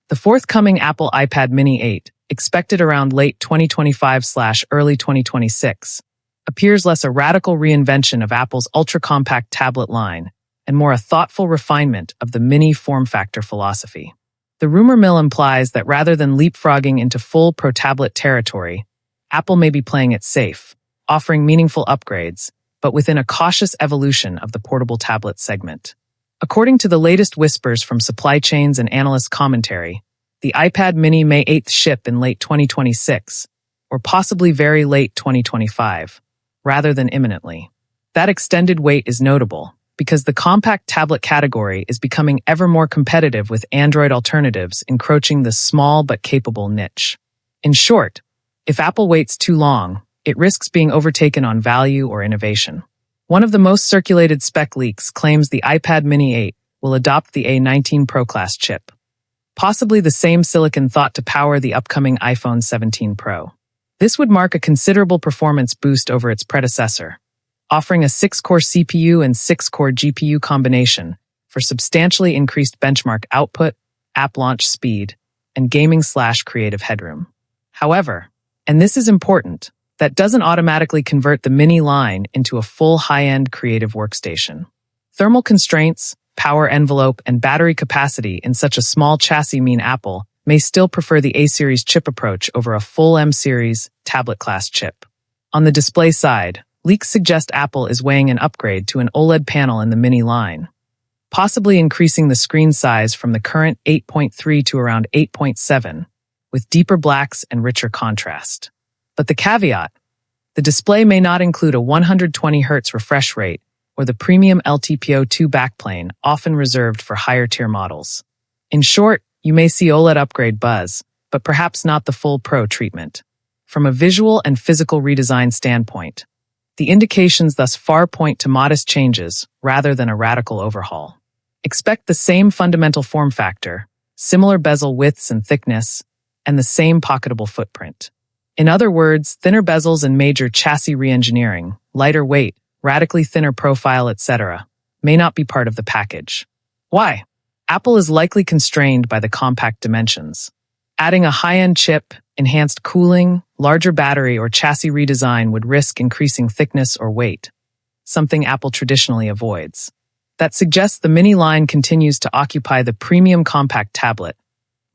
The forthcoming Apple iPad Mini 8, expected around late 2025/early 2026, appears less a radical reinvention of Apple's ultra-compact tablet line and more a thoughtful refinement of the mini form factor philosophy. The rumor mill implies that rather than leapfrogging into full pro-tablet territory, Apple may be playing it safe, offering meaningful upgrades, but within a cautious evolution of the portable tablet segment. According to the latest whispers from supply chains and analyst commentary, the iPad Mini may 8th ship in late 2026, or possibly very late 2025, rather than imminently. That extended wait is notable, because the compact tablet category is becoming ever more competitive with Android alternatives encroaching the small but capable niche. In short, if Apple waits too long, it risks being overtaken on value or innovation. One of the most circulated spec leaks claims the iPad Mini 8 will adopt the A19 Pro class chip, possibly the same silicon thought to power the upcoming iPhone 17 Pro. This would mark a considerable performance boost over its predecessor, offering a 6-core CPU and 6-core GPU combination for substantially increased benchmark output, app launch speed, and gaming/creative headroom. However, and this is important, that doesn't automatically convert the Mini line into a full high-end creative workstation. Thermal constraints, power envelope, and battery capacity in such a small chassis mean Apple may still prefer the A-series chip approach over a full M-series tablet-class chip. On the display side, leaks suggest Apple is weighing an upgrade to an OLED panel in the Mini line, possibly increasing the screen size from the current 8.3 to around 8.7, with deeper blacks and richer contrast. But the caveat, the display may not include a 120 Hz refresh rate or the premium LTPO2 backplane often reserved for higher-tier models. In short, you may see OLED upgrade buzz, but perhaps not the full Pro treatment. From a visual and physical redesign standpoint, the indications thus far point to modest changes rather than a radical overhaul. Expect the same fundamental form factor, similar bezel widths and thickness, and the same pocketable footprint. In other words, thinner bezels and major chassis re-engineering, lighter weight, radically thinner profile, etc., may not be part of the package. Why? Apple is likely constrained by the compact dimensions. Adding a high-end chip, enhanced cooling, larger battery, or chassis redesign would risk increasing thickness or weight, something Apple traditionally avoids. That suggests the Mini line continues to occupy the premium compact tablet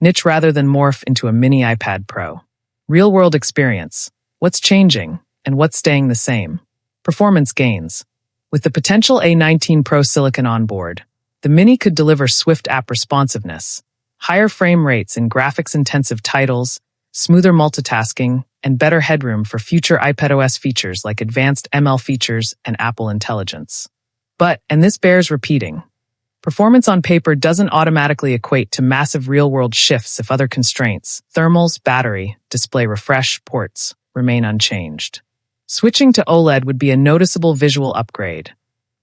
niche rather than morph into a mini iPad Pro. Real-world experience. What's changing, and what's staying the same? Performance gains. With the potential A19 Pro silicon on board, the Mini could deliver swift app responsiveness, higher frame rates in graphics-intensive titles, smoother multitasking, and better headroom for future iPadOS features like advanced ML features and Apple Intelligence. But, and this bears repeating, performance on paper doesn't automatically equate to massive real-world shifts if other constraints, thermals, battery, display refresh, ports, remain unchanged. Switching to OLED would be a noticeable visual upgrade.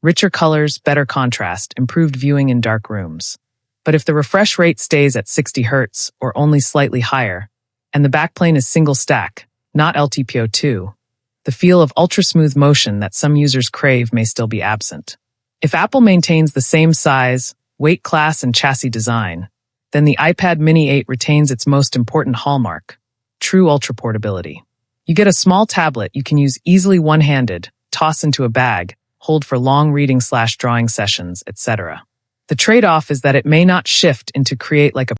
Richer colors, better contrast, improved viewing in dark rooms. But if the refresh rate stays at 60 Hz or only slightly higher, and the backplane is single stack, not LTPO2, the feel of ultra-smooth motion that some users crave may still be absent. If Apple maintains the same size, weight class, and chassis design, then the iPad Mini 8 retains its most important hallmark, true ultra-portability. You get a small tablet you can use easily one-handed, toss into a bag, hold for long reading/drawing sessions, etc. The trade-off is that it may not shift into create like a